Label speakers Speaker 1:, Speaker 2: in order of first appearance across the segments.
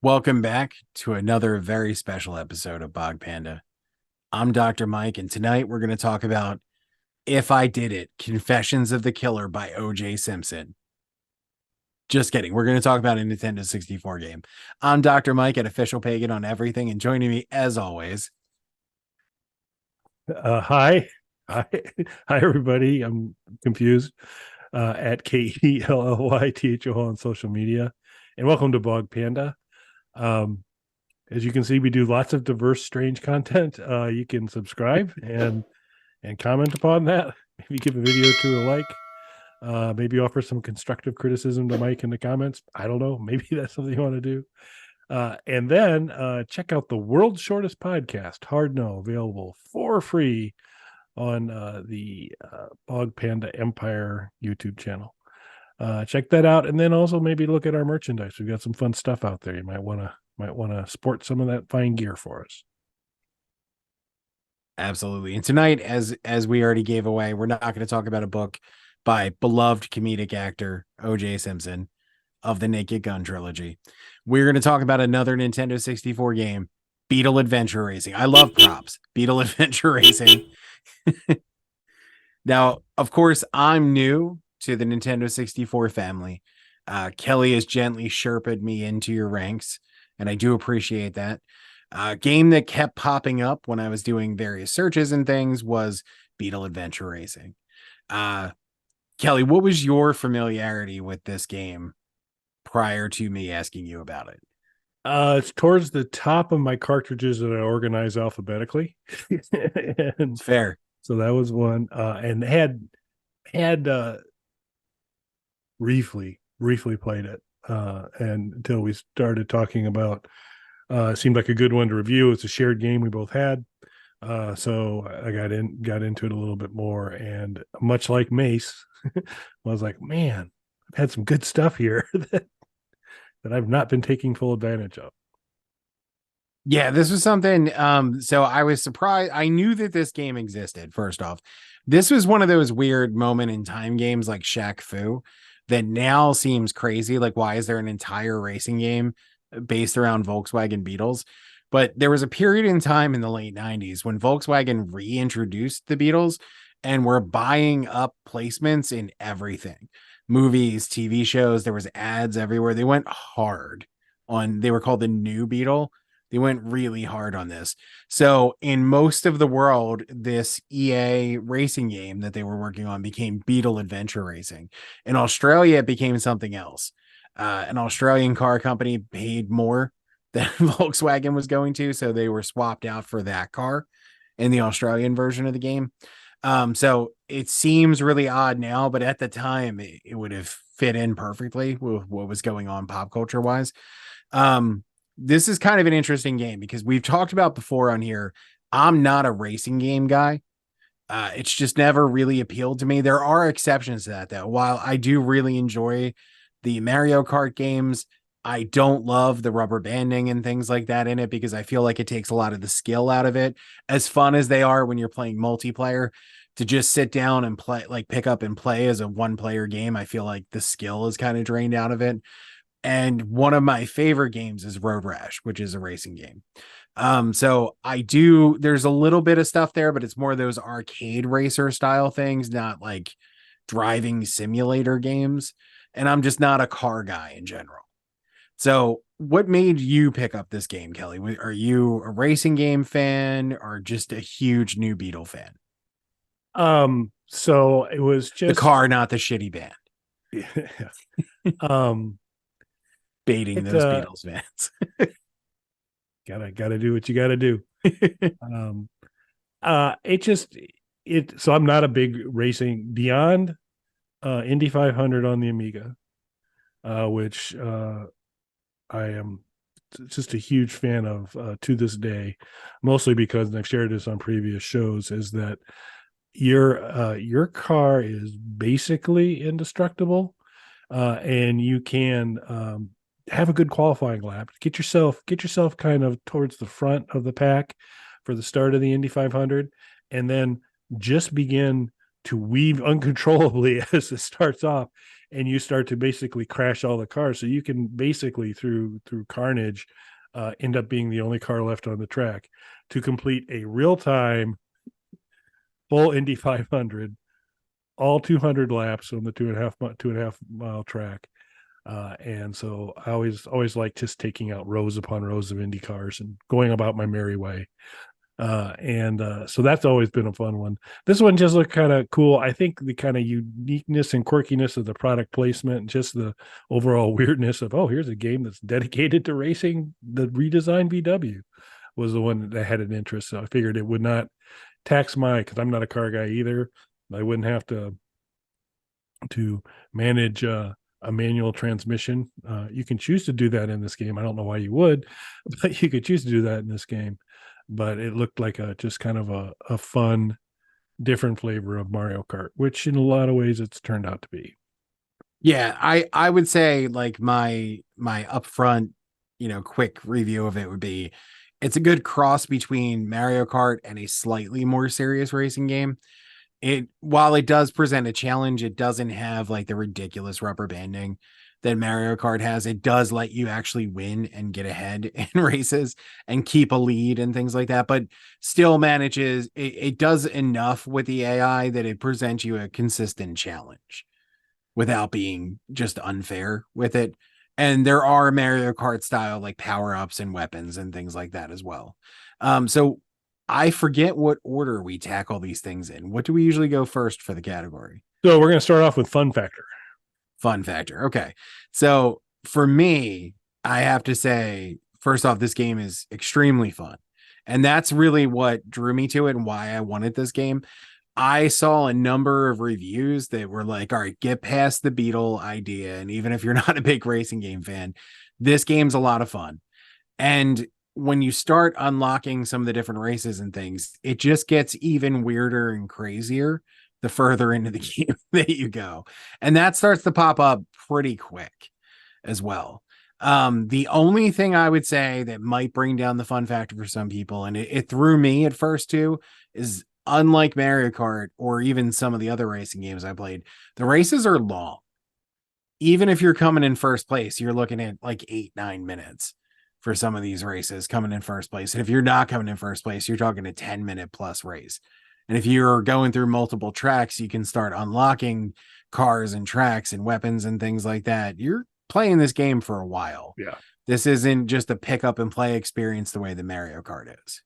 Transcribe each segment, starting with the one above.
Speaker 1: Welcome back to another very special episode of Bog Panda. I'm Dr. Mike, and tonight we're going to talk about If I Did It, Confessions of the Killer by O.J. Simpson. Just kidding. We're going to talk about a Nintendo 64 game. I'm Dr. Mike at Official Pagan on everything, and joining me, as always,
Speaker 2: Hi, hi, hi, everybody. I'm confused. At KELLYTHO on social media, and welcome to Bog Panda. Um, as you can see, we do lots of diverse, strange content. You can subscribe and comment upon that. Maybe give a video to a like. Maybe offer some constructive criticism to Mike in the comments. I don't know. Maybe that's something you want to do. And then check out the world's shortest podcast, Hard No, available for free on the Bog Panda Empire YouTube channel. Check that out, and then also maybe look at our merchandise. We've got some fun stuff out there. You might want to sport some of that fine gear for us.
Speaker 1: absolutely. And tonight, as we already gave away, we're not going to talk about a book by beloved comedic actor O.J. Simpson of the Naked Gun trilogy. We're going to talk about another Nintendo 64 game, Beetle Adventure Racing. I love props. Beetle Adventure Racing. Now, of course, I'm new to the Nintendo 64 family. Kelly has gently sherped me into your ranks, and I do appreciate that. Game that kept popping up when I was doing various searches and things was Beetle Adventure Racing. Uh, Kelly, what was your familiarity with this game prior to me asking you about it?
Speaker 2: It's towards the top of my cartridges that I organize alphabetically, and
Speaker 1: It's fair.
Speaker 2: so that was one. And had briefly played it, and until we started talking about. It seemed like a good one to review. It's a shared game we both had. So I got into it a little bit more, and much like Mace, I was like, man, I've had some good stuff here that I've not been taking full advantage of.
Speaker 1: Yeah, this was something. So I was surprised. I knew that this game existed, first off. This was one of those weird moment in time games like Shaq Fu that now seems crazy. Like, why is there an entire racing game based around Volkswagen Beetles? But there was a period in time in the late 90s when Volkswagen reintroduced the Beetles and were buying up placements in everything. Movies, TV shows, there was ads everywhere. They went hard on, they were called the New Beetle. They went really hard on this. So, in most of the world, this EA racing game that they were working on became Beetle Adventure Racing. In Australia, it became something else. An Australian car company paid more than Volkswagen was going to, so they were swapped out for that car in the Australian version of the game. So it seems really odd now, but at the time, it would have fit in perfectly with what was going on pop culture wise. Um, this is kind of an interesting game because we've talked about before on here. I'm not a racing game guy. It's just never really appealed to me. There are exceptions to that, though. While I do really enjoy the Mario Kart games, I don't love the rubber banding and things like that in it because I feel like it takes a lot of the skill out of it. As fun as they are when you're playing multiplayer, to just sit down and play, like pick up and play as a one player game, I feel like the skill is kind of drained out of it. And one of my favorite games is Road Rash, which is a racing game. So there's a little bit of stuff there, but it's more of those arcade racer style things, not like driving simulator games. And I'm just not a car guy in general. So what made you pick up this game, Kelly? Are you a racing game fan or just a huge New Beetle fan?
Speaker 2: So it was
Speaker 1: The
Speaker 2: just
Speaker 1: car, not the shitty band.
Speaker 2: um
Speaker 1: Baiting
Speaker 2: it
Speaker 1: those Beatles fans.
Speaker 2: gotta do what you gotta do. Um it just it so I'm not a big racing beyond Indy 500 on the Amiga, which I am just a huge fan of to this day, mostly because, and I've shared this on previous shows, is that your car is basically indestructible, and you can have a good qualifying lap. Get yourself kind of towards the front of the pack for the start of the Indy 500, and then just begin to weave uncontrollably as it starts off, and you start to basically crash all the cars. So you can basically through carnage end up being the only car left on the track to complete a real time full Indy 500, all 200 laps on the 2.5 mile track. And so I always like just taking out rows upon rows of Indy cars and going about my merry way. And so that's always been a fun one. This one just looked kind of cool. I think the kind of uniqueness and quirkiness of the product placement, and just the overall weirdness of, oh, here's a game that's dedicated to racing the redesigned VW, was the one that had an interest. So I figured it would not tax because I'm not a car guy either. I wouldn't have to manage a manual transmission. You can choose to do that in this game. I don't know why you would, but you could choose to do that in this game. But it looked like just kind of a fun, different flavor of Mario Kart, which in a lot of ways it's turned out to be.
Speaker 1: Yeah, I would say like my upfront, quick review of it would be it's a good cross between Mario Kart and a slightly more serious racing game. It while it does present a challenge, it doesn't have like the ridiculous rubber banding that Mario Kart has. It does let you actually win and get ahead in races and keep a lead and things like that, but still manages it does enough with the AI that it presents you a consistent challenge without being just unfair with it. And there are Mario Kart style like power ups and weapons and things like that as well. So I forget what order we tackle these things in. What do we usually go first for the category?
Speaker 2: So we're going to start off with fun factor.
Speaker 1: Fun factor. Okay. So for me, I have to say, first off, this game is extremely fun. And that's really what drew me to it and why I wanted this game. I saw a number of reviews that were like, all right, get past the Beetle idea. And even if you're not a big racing game fan, this game's a lot of fun. And when you start unlocking some of the different races and things, it just gets even weirder and crazier the further into the game that you go. And that starts to pop up pretty quick as well. The only thing I would say that might bring down the fun factor for some people, and it threw me at first too, is unlike Mario Kart or even some of the other racing games I played, the races are long. Even if you're coming in first place, you're looking at like 8-9 minutes for some of these races coming in first place. And if you're not coming in first place, you're talking a 10-minute plus race. And if you're going through multiple tracks, you can start unlocking cars and tracks and weapons and things like that. You're playing this game for a while.
Speaker 2: Yeah.
Speaker 1: This isn't just a pick up and play experience the way the Mario Kart is.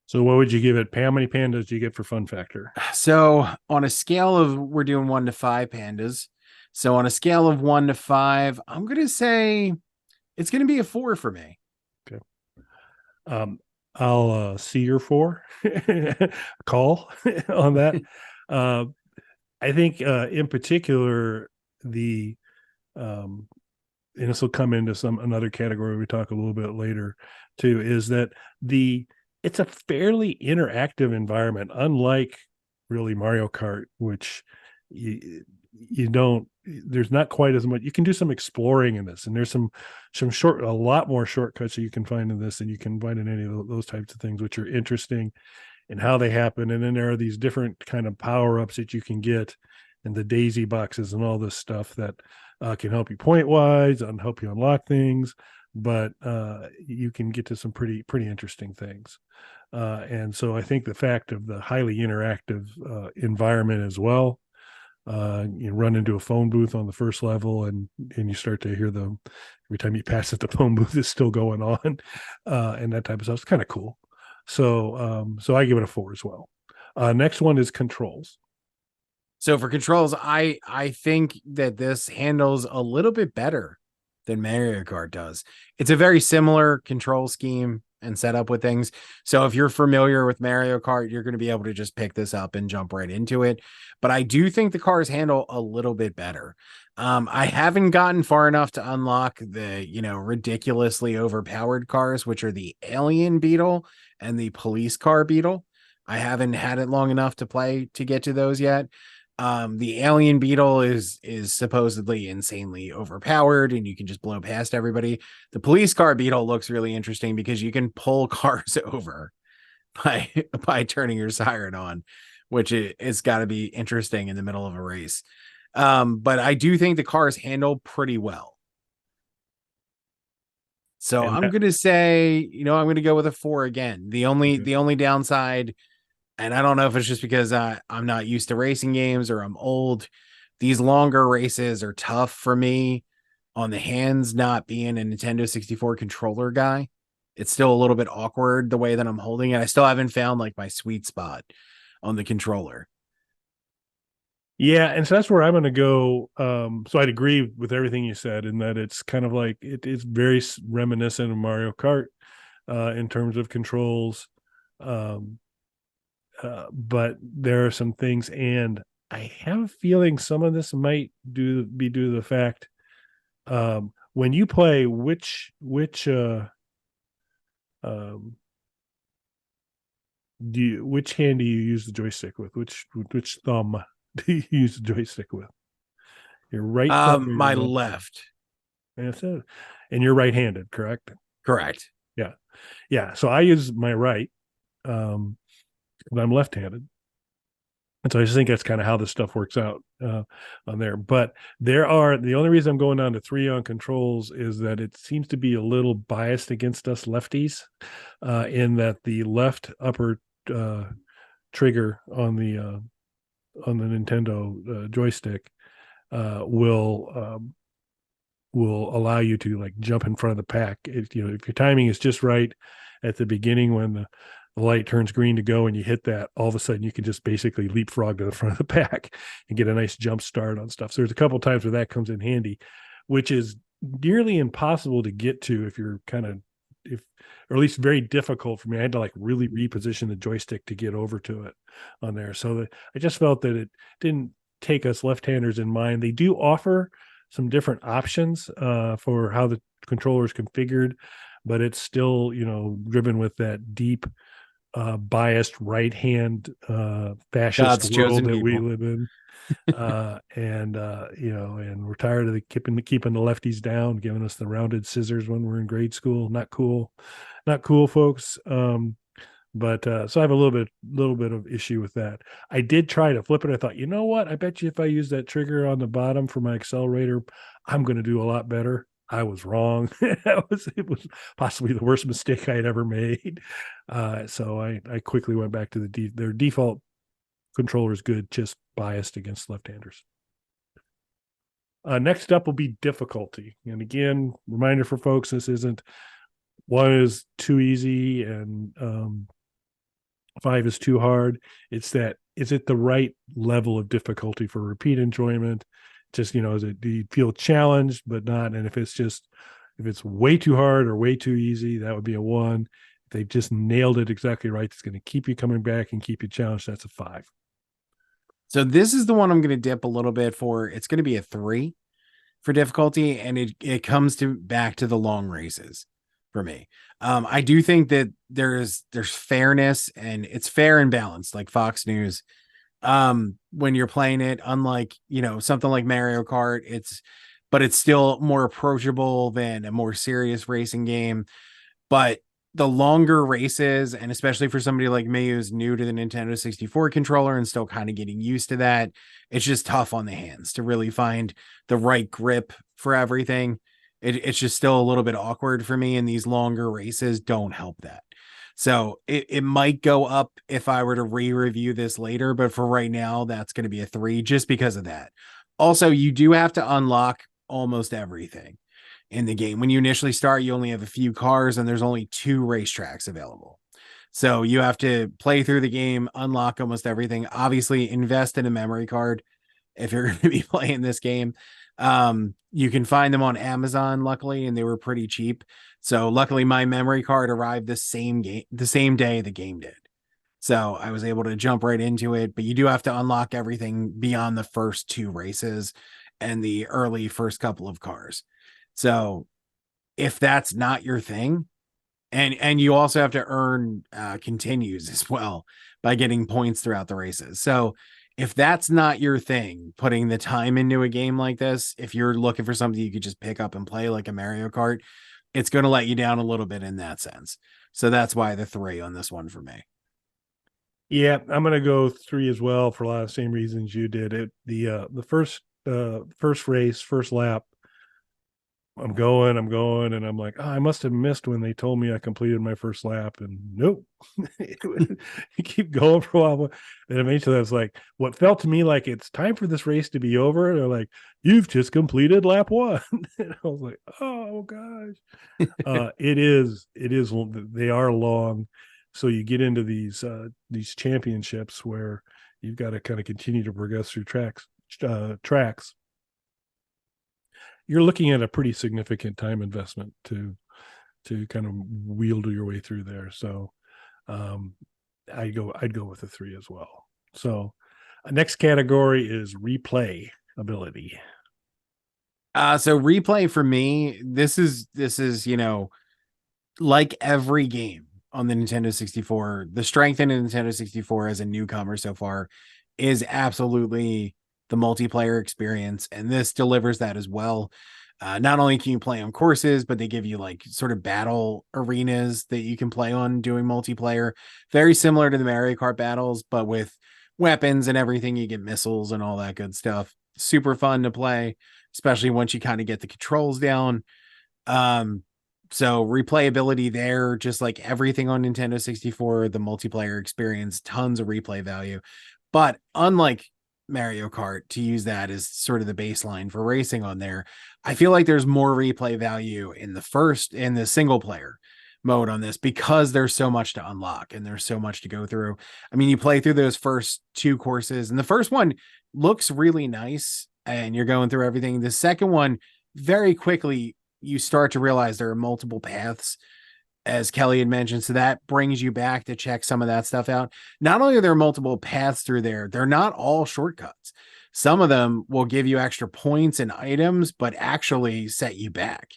Speaker 2: So what would you give it? How many pandas do you get for fun factor?
Speaker 1: So on a scale of, we're doing 1 to 5 pandas. So on a scale of 1 to 5, I'm going to say it's going to be a 4 for me.
Speaker 2: Okay. I'll see your 4 call on that. I think in particular, the and this will come into another category we talk a little bit later too, is that it's a fairly interactive environment, unlike really Mario Kart, which you don't, there's not quite as much. You can do some exploring in this, and there's some a lot more shortcuts that you can find in this than you can find in any of those types of things, which are interesting and how they happen. And then there are these different kind of power-ups that you can get, and the daisy boxes and all this stuff that can help you point wise and help you unlock things, but you can get to some pretty interesting things. And so I think the fact of the highly interactive environment as well, you run into a phone booth on the first level, and you start to hear every time you pass it, the phone booth is still going on, and that type of stuff. It's kind of cool. So I give it a 4 as well. Next one is controls.
Speaker 1: So for controls, I think that this handles a little bit better than Mario Kart does. It's a very similar control scheme and setup with things. So if you're familiar with Mario Kart, you're going to be able to just pick this up and jump right into it. But I do think the cars handle a little bit better. I haven't gotten far enough to unlock the, ridiculously overpowered cars, which are the Alien Beetle and the Police Car Beetle. I haven't had it long enough to play to get to those yet. The Alien Beetle is supposedly insanely overpowered and you can just blow past everybody. The Police Car Beetle looks really interesting because you can pull cars over by turning your siren on, which it's got to be interesting in the middle of a race. But I do think the cars handle pretty well. So
Speaker 2: And
Speaker 1: I'm
Speaker 2: that,
Speaker 1: gonna say, I'm gonna go with a 4 again. The only
Speaker 2: okay.
Speaker 1: the only downside, and I don't know if it's just because I'm not used to racing games or I'm old. These longer races are tough for me on the hands, not being a Nintendo 64 controller guy. It's still a little bit awkward the way that I'm holding it. I still haven't found like my sweet spot on the controller.
Speaker 2: Yeah, and so that's where I'm going to go. So I'd agree with everything you said in that it's kind of like it's very reminiscent of Mario Kart in terms of controls. Um, but there are some things, and I have a feeling some of this might be due to the fact when you play um, which hand do you use the joystick with? Which thumb do you use the joystick with? Your right thumb or your
Speaker 1: My
Speaker 2: left thumb?
Speaker 1: left.
Speaker 2: And that's it. And you're right-handed, correct?
Speaker 1: Correct.
Speaker 2: Yeah, yeah. So I use my right, um, but I'm left-handed. And so I just think that's kind of how this stuff works out on there. But the only reason I'm going down to 3 on controls is that it seems to be a little biased against us lefties, in that the left upper uh, trigger on the Nintendo joystick will allow you to like jump in front of the pack. If your timing is just right at the beginning when the light turns green to go and you hit that, all of a sudden you can just basically leapfrog to the front of the pack and get a nice jump start on stuff. So there's a couple of times where that comes in handy, which is nearly impossible to get to if you're kind of if or at least very difficult for me. I had to like really reposition the joystick to get over to it on there. So I just felt that it didn't take us left-handers in mind. They do offer some different options for how the controller is configured, but it's still driven with that deep biased right hand fascist
Speaker 1: God's
Speaker 2: world
Speaker 1: chosen
Speaker 2: that we
Speaker 1: people.
Speaker 2: live in. And we're tired of keeping the lefties down, giving us the rounded scissors when we're in grade school. Not cool, not cool, folks. But so I have a little bit of issue with that. I did try to flip it. I thought, you know what? I bet you if I use that trigger on the bottom for my accelerator, I'm going to do a lot better. I was wrong. It was possibly the worst mistake I had ever made. So I quickly went back to their default controller is good, just biased against left-handers. Next up will be difficulty. And again, reminder for folks, this isn't one is too easy and 5 is too hard. It's that is it the right level of difficulty for repeat enjoyment? Just do you feel challenged but not? And if it's way too hard or way too easy, that would be a 1. If they've just nailed it exactly right, it's going to keep you coming back and keep you challenged. That's a 5.
Speaker 1: So this is the one I'm going to dip a little bit for. It's going to be a 3 for difficulty, and it comes to back to the long races for me. I do think that there's fairness and it's fair and balanced, like Fox News. When you're playing it, unlike something like Mario Kart, but it's still more approachable than a more serious racing game. But the longer races, and especially for somebody like me who's new to the Nintendo 64 controller and still kind of getting used to that, it's just tough on the hands to really find the right grip for everything. It's just still a little bit awkward for me, and these longer races don't help that. So it might go up if I were to re-review this later, but for right now, that's going to be a 3 just because of that. Also, you do have to unlock almost everything in the game. When you initially start, you only have a few cars and there's only 2 racetracks available. So you have to play through the game, unlock almost everything. Obviously, invest in a memory card if you're going to be playing this game. You can find them on Amazon, luckily, and they were pretty cheap. So luckily, my memory card arrived the same day the game did. So I was able to jump right into it. But you do have to unlock everything beyond the first 2 races and the early first couple of cars. So if that's not your thing, and you also have to earn continues as well by getting points throughout the races. So if that's not your thing, putting the time into a game like this, if you're looking for something you could just pick up and play like a Mario Kart, it's going to let you down a little bit in that sense. So that's why the 3 on this one for me.
Speaker 2: Yeah, I'm gonna go 3 as well for a lot of the same reasons you did. The first first race, first lap. I'm going, and I'm like, oh, I must have missed when they told me I completed my first lap, and nope. You keep going for a while, and eventually I was like, what felt to me like it's time for this race to be over. They're like, you've just completed lap one, and I was like, oh gosh. It is. They are long, so you get into these championships where you've got to kind of continue to progress through tracks. You're looking at a pretty significant time investment to kind of wield your way through there. So um, I'd go with a 3 as well. So next category is replay ability.
Speaker 1: So replay for me, this is, like every game on the Nintendo 64, the strength in a Nintendo 64 as a newcomer so far is absolutely the multiplayer experience, and this delivers that as well. Not only can you play on courses, but they give you like sort of battle arenas that you can play on doing multiplayer, very similar to the Mario Kart battles, but with weapons and everything. You get missiles and all that good stuff. Super fun to play, especially once you kind of get the controls down. Um, so replayability there, just like everything on Nintendo 64, the multiplayer experience, tons of replay value. But unlike Mario Kart, to use that as sort of the baseline for racing on there, I feel like there's more replay value in the single player mode on this because there's so much to unlock and there's so much to go through. I mean, you play through those first two courses, and the first one looks really nice and you're going through everything. The second one, very quickly, you start to realize there are multiple paths, as Kelly had mentioned. So that brings you back to check some of that stuff out. Not only are there multiple paths through there, they're not all shortcuts. Some of them will give you extra points and items, but actually set you back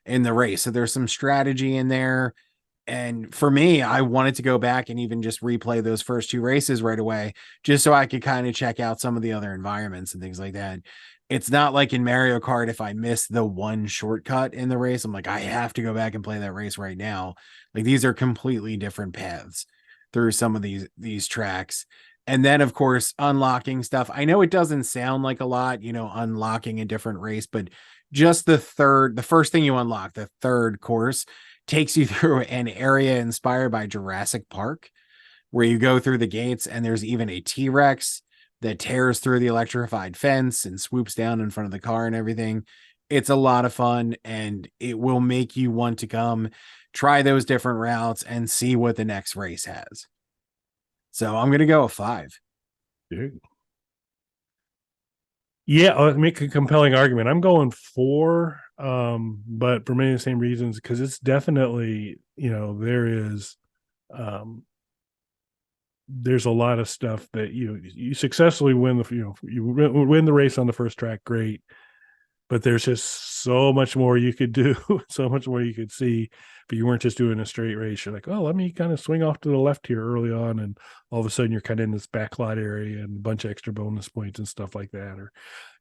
Speaker 1: in the race. So there's some strategy in there. And for me, I wanted to go back and even just replay those first two races right away, just so I could kind of check out some of the other environments and things like that. It's not like in Mario Kart, if I miss the one shortcut in the race, I'm like, I have to go back and play that race right now. Like these are completely different paths through some of these tracks. And then of course, unlocking stuff. I know it doesn't sound like a lot, unlocking a different race, but just the first thing you unlock, the third course, takes you through an area inspired by Jurassic Park, where you go through the gates and there's even a T-Rex that tears through the electrified fence and swoops down in front of the car and everything. It's a lot of fun, and it will make you want to come try those different routes and see what the next race has. So I'm going to go a 5.
Speaker 2: Yeah, I'll make a compelling argument. I'm going 4, but for many of the same reasons, because it's definitely, um, there's a lot of stuff that you successfully win you win the race on the first track, great, but there's just so much more you could do, so much more you could see. But you weren't just doing a straight race. You're like, oh, let me kind of swing off to the left here early on, and all of a sudden you're kind of in this backlot area and a bunch of extra bonus points and stuff like that, or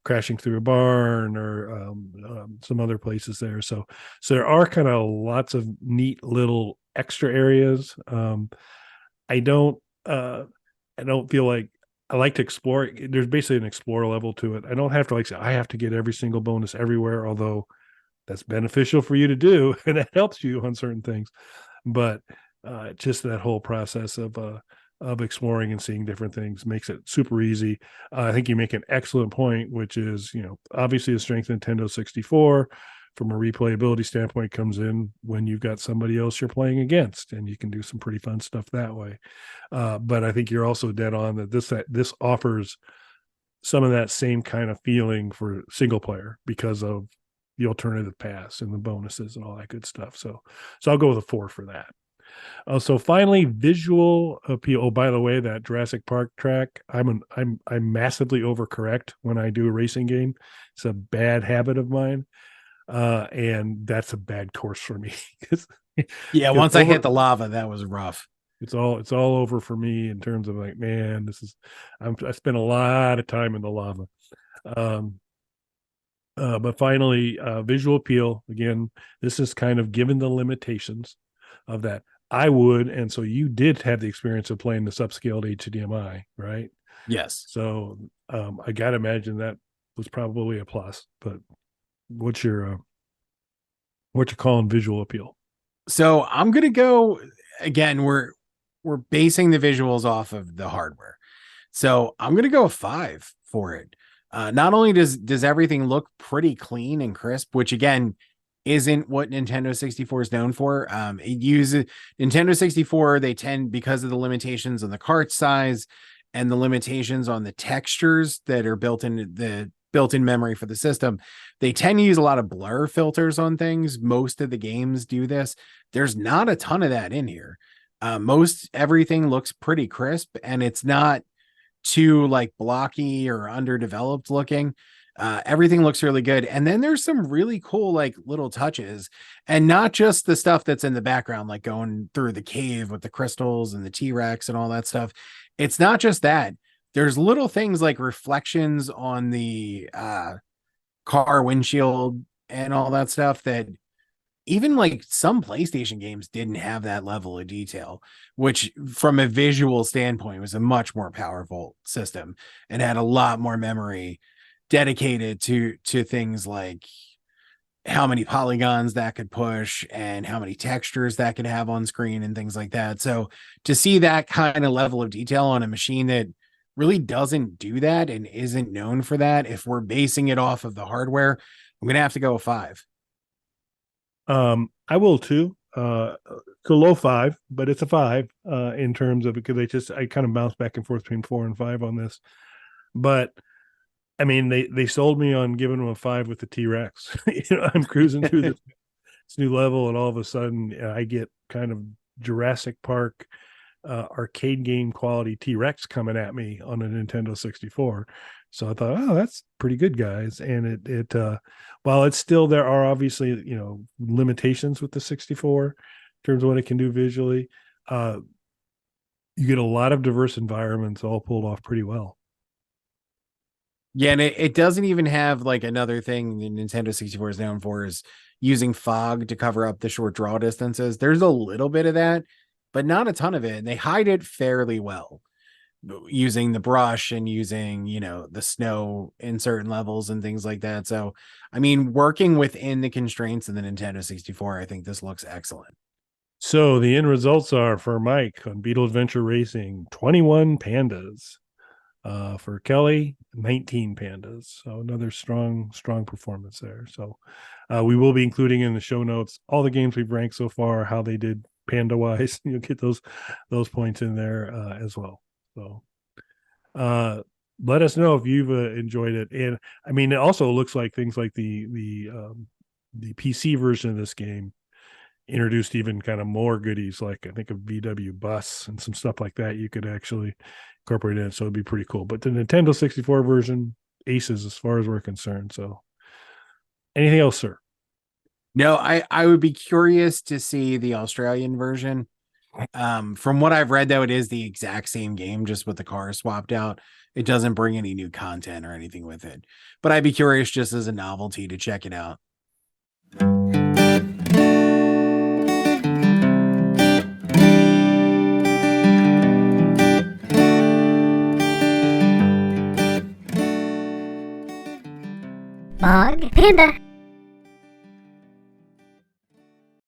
Speaker 2: crashing through a barn or some other places there. So there are kind of lots of neat little extra areas. I don't uh, I don't feel like I like to explore. There's basically an explore level to it. I don't have to say I have to get every single bonus everywhere, although that's beneficial for you to do and that helps you on certain things. But just that whole process of exploring and seeing different things makes it super easy. I think you make an excellent point, which is, obviously the strength of Nintendo 64 from a replayability standpoint comes in when you've got somebody else you're playing against, and you can do some pretty fun stuff that way. But I think you're also dead on that this offers some of that same kind of feeling for single player because of the alternative paths and the bonuses and all that good stuff. So I'll go with a 4 for that. So finally, visual appeal. Oh, by the way, that Jurassic Park track, I'm massively overcorrect when I do a racing game. It's a bad habit of mine, and that's a bad course for me.
Speaker 1: Yeah, once I hit the lava, that was rough.
Speaker 2: It's all over for me in terms of like, man, I spent a lot of time in the lava. Um, but finally, visual appeal. Again, this is kind of given the limitations of that. I would, and so you did have the experience of playing this upscaled HDMI, right?
Speaker 1: Yes.
Speaker 2: So I got to imagine that was probably a plus. But what's your what you calling visual appeal?
Speaker 1: So I'm gonna go again. We're basing the visuals off of the hardware. So I'm gonna go a 5 for it. Not only does everything look pretty clean and crisp, which again isn't what Nintendo 64 is known for. It uses Nintendo 64. They tend, because of the limitations on the cart size and the limitations on the textures that are built-in memory for the system, they tend to use a lot of blur filters on things. Most of the games do this. There's not a ton of that in here. Most everything looks pretty crisp, and it's not too like blocky or underdeveloped looking. Everything looks really good. And then there's some really cool like little touches, and not just the stuff that's in the background, like going through the cave with the crystals and the T-Rex and all that stuff. It's not just that. There's little things like reflections on the car windshield and all that stuff that even like some PlayStation games didn't have that level of detail, which from a visual standpoint was a much more powerful system and had a lot more memory dedicated to things like how many polygons that could push and how many textures that could have on screen and things like that. So to see that kind of level of detail on a machine that really doesn't do that and isn't known for that, if we're basing it off of the hardware, I'm gonna have to go a 5.
Speaker 2: I will too. It's a low 5, but it's a 5 in terms of, because I kind of bounce back and forth between 4 and 5 on this. But I mean, they sold me on giving them a 5 with the T-Rex. I'm cruising through this new level, and all of a sudden I get kind of Jurassic Park arcade game quality T-Rex coming at me on a Nintendo 64. So I thought, oh, that's pretty good, guys. And it while it's still, there are obviously, limitations with the 64 in terms of what it can do visually. You get a lot of diverse environments all pulled off pretty well.
Speaker 1: Yeah, and it doesn't even have like another thing the Nintendo 64 is known for is using fog to cover up the short draw distances. There's a little bit of that, but not a ton of it. And they hide it fairly well using the brush and using, the snow in certain levels and things like that. So, I mean, working within the constraints of the Nintendo 64, I think this looks excellent.
Speaker 2: So the end results are, for Mike on Beetle Adventure Racing, 21 pandas. For Kelly, 19 pandas. So another strong performance there. So we will be including in the show notes all the games we've ranked so far, how they did panda wise. You'll get those points in there as well. So let us know if you've enjoyed it. And I mean, it also looks like things like the PC version of this game introduced even kind of more goodies, like I think a VW bus and some stuff like that you could actually incorporate in. So it'd be pretty cool. But the Nintendo 64 version, aces as far as we're concerned. So anything else, sir?
Speaker 1: No, I would be curious to see the Australian version. From what I've read, though, it is the exact same game, just with the cars swapped out. It doesn't bring any new content or anything with it. But I'd be curious just as a novelty to check it out.
Speaker 3: Bog Panda.